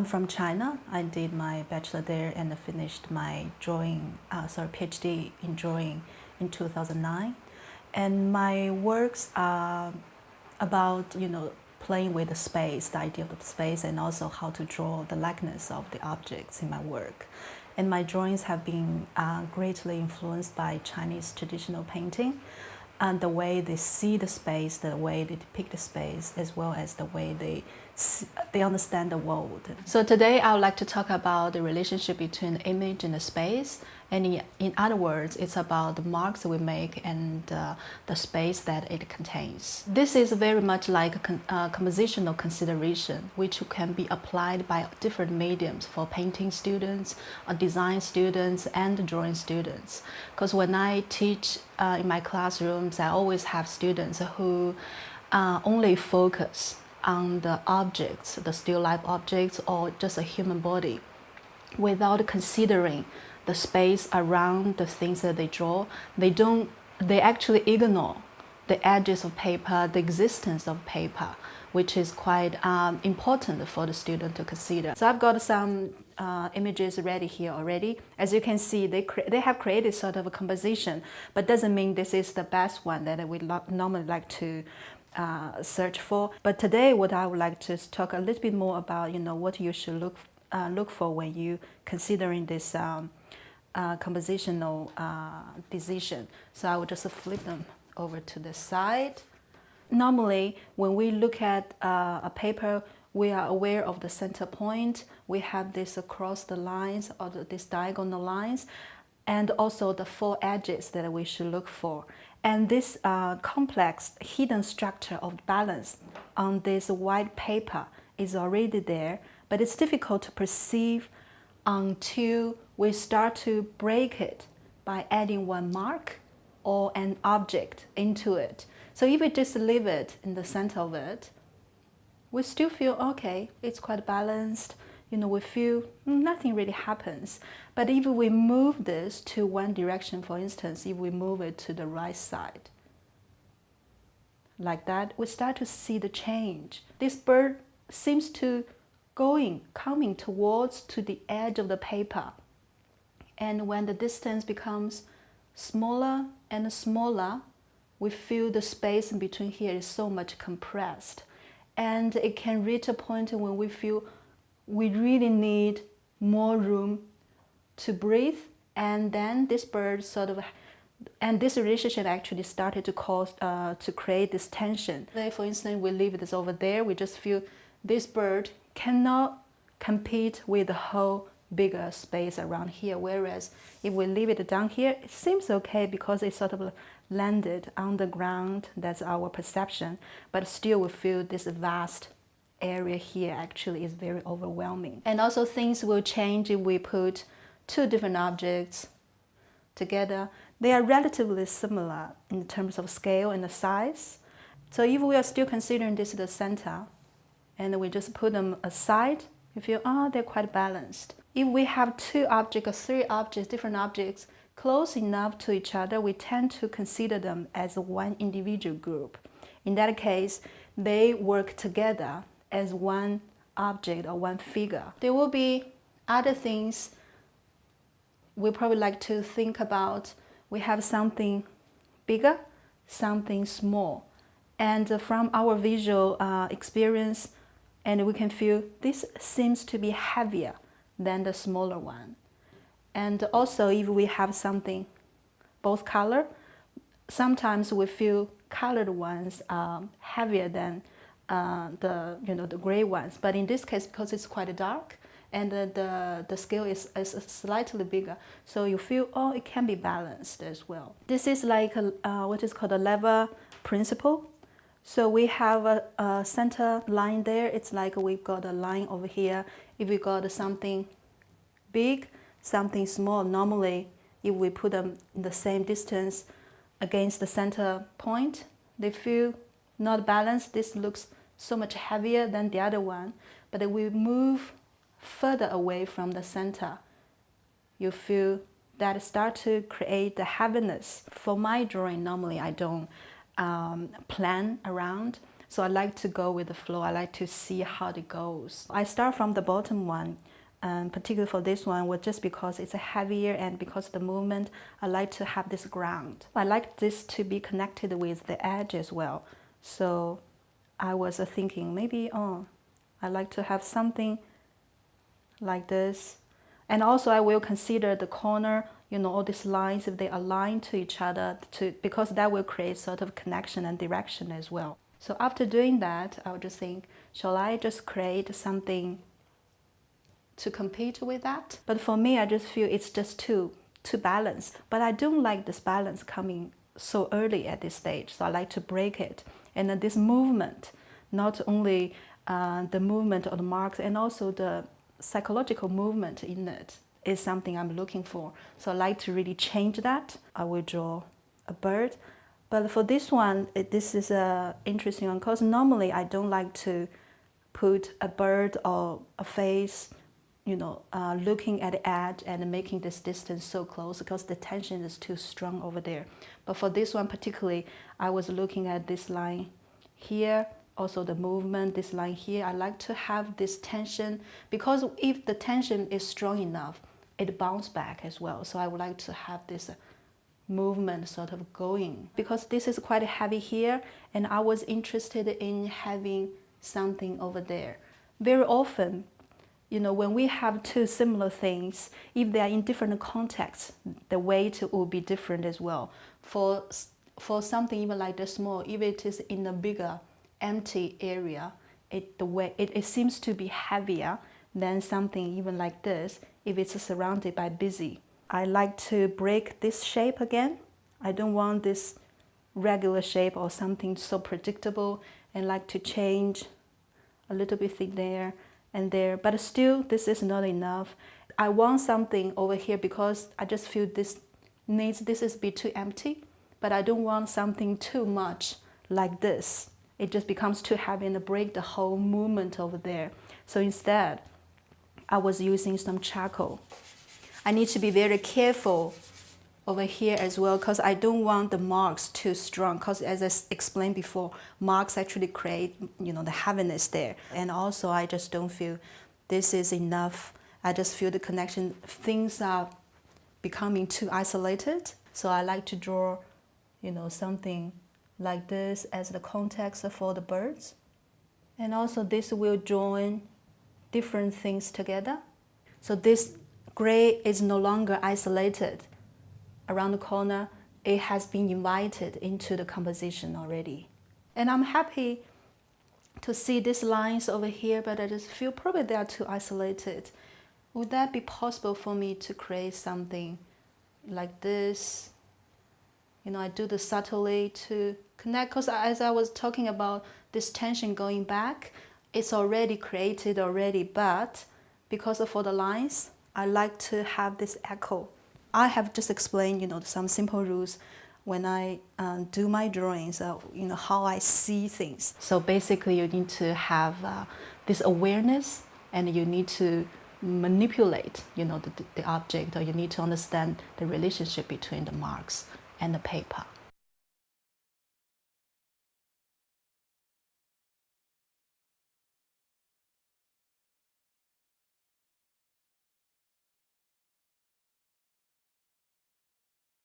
I'm from China. I did my bachelor there and finished my PhD in drawing in 2009. And my works are about, playing with the space, the idea of the space, and also how to draw the likeness of the objects in my work. And my drawings have been greatly influenced by Chinese traditional painting, and the way they see the space, the way they depict the space, as well as the way they understand the world. So today I would like to talk about the relationship between the image and the space. And in other words, it's about the marks we make and the space that it contains. This is very much like a compositional consideration, which can be applied by different mediums for painting students, design students, and drawing students. Because when I teach in my classrooms, I always have students who only focus on the objects, the still life objects, or just a human body, without considering the space around the things that they draw. They actually ignore the edges of paper, the existence of paper, which is quite important for the student to consider. So I've got some images ready here already. As you can see, they have created sort of a composition, but doesn't mean this is the best one that we normally like to search for. But today, what I would like to talk a little bit more about, what you should look for when you considering this compositional decision. So I will just flip them over to the side. Normally, when we look at a paper, we are aware of the center point. We have this across the lines or these diagonal lines, and also the four edges that we should look for. And this complex hidden structure of balance on this white paper is already there, but it's difficult to perceive until we start to break it by adding one mark or an object into it. So if we just leave it in the center of it, we still feel okay, it's quite balanced. We feel nothing really happens. But if we move this to one direction, for instance, if we move it to the right side, like that, we start to see the change. This bird seems to coming towards to the edge of the paper. And when the distance becomes smaller and smaller, we feel the space in between here is so much compressed. And it can reach a point when we feel we really need more room to breathe. And then this bird and this relationship actually started to create this tension. For instance, we leave this over there, we just feel this bird cannot compete with the whole bigger space around here. Whereas if we leave it down here, it seems okay because it's sort of landed on the ground. That's our perception. But still we feel this vast area here actually is very overwhelming. And also things will change if we put two different objects together. They are relatively similar in terms of scale and the size. So if we are still considering this the center, and we just put them aside, you feel, they're quite balanced. If we have two objects or three objects, different objects, close enough to each other, we tend to consider them as one individual group. In that case, they work together as one object or one figure. There will be other things we probably like to think about. We have something bigger, something small. And from our visual experience, and we can feel this seems to be heavier than the smaller one. And also if we have something, both color, sometimes we feel colored ones are heavier than the gray ones. But in this case, because it's quite dark and the scale is slightly bigger, so you feel, it can be balanced as well. This is like what is called a lever principle. So we have a center line there. It's like we've got a line over here. If we got something big, something small, normally if we put them in the same distance against the center point, they feel not balanced. This looks so much heavier than the other one. But if we move further away from the center, you feel that start to create the heaviness. For my drawing, normally I don't plan around. So I like to go with the flow. I like to see how it goes. I start from the bottom one, and particularly for this one, was just because it's heavier and because of the movement, I like to have this ground. I like this to be connected with the edge as well. So I was thinking maybe, I like to have something like this. And also I will consider the corner, all these lines, if they align to each other, because that will create sort of connection and direction as well. So after doing that, I would just think, shall I just create something to compete with that? But for me, I just feel it's just too balanced. But I don't like this balance coming so early at this stage, so I like to break it. And then this movement, not only the movement of the marks, and also the psychological movement in it is something I'm looking for. So I like to really change that. I will draw a bird. But for this one, this is an interesting one, because normally I don't like to put a bird or a face, looking at the edge and making this distance so close, because the tension is too strong over there. But for this one particularly, I was looking at this line here, also the movement, this line here. I like to have this tension, because if the tension is strong enough, it bounces back as well. So I would like to have this movement sort of going, because this is quite heavy here, and I was interested in having something over there. Very often, when we have two similar things, if they are in different contexts, the weight will be different as well. For something even like this small, if it is in a bigger empty area, it seems to be heavier than something even like this if it's surrounded by busy. I like to break this shape again. I don't want this regular shape or something so predictable, and like to change a little bit thing there and there. But still, this is not enough. I want something over here, because I just feel this is a bit too empty, but I don't want something too much like this. It just becomes too heavy and break the whole movement over there. So instead, I was using some charcoal. I need to be very careful over here as well, because I don't want the marks too strong, because as I explained before, marks actually create the heaviness there. And also I just don't feel this is enough. I just feel the connection, things are becoming too isolated. So I like to draw something like this as the context for the birds. And also this will join different things together. So this gray is no longer isolated around the corner. It has been invited into the composition already. And I'm happy to see these lines over here, but I just feel probably they are too isolated. Would that be possible for me to create something like this? I do this subtly to connect, because as I was talking about this tension going back, it's already created already, but because of all the lines, I like to have this echo. I have just explained, some simple rules when I do my drawings, how I see things. So basically, you need to have this awareness, and you need to manipulate, the object, or you need to understand the relationship between the marks and the paper.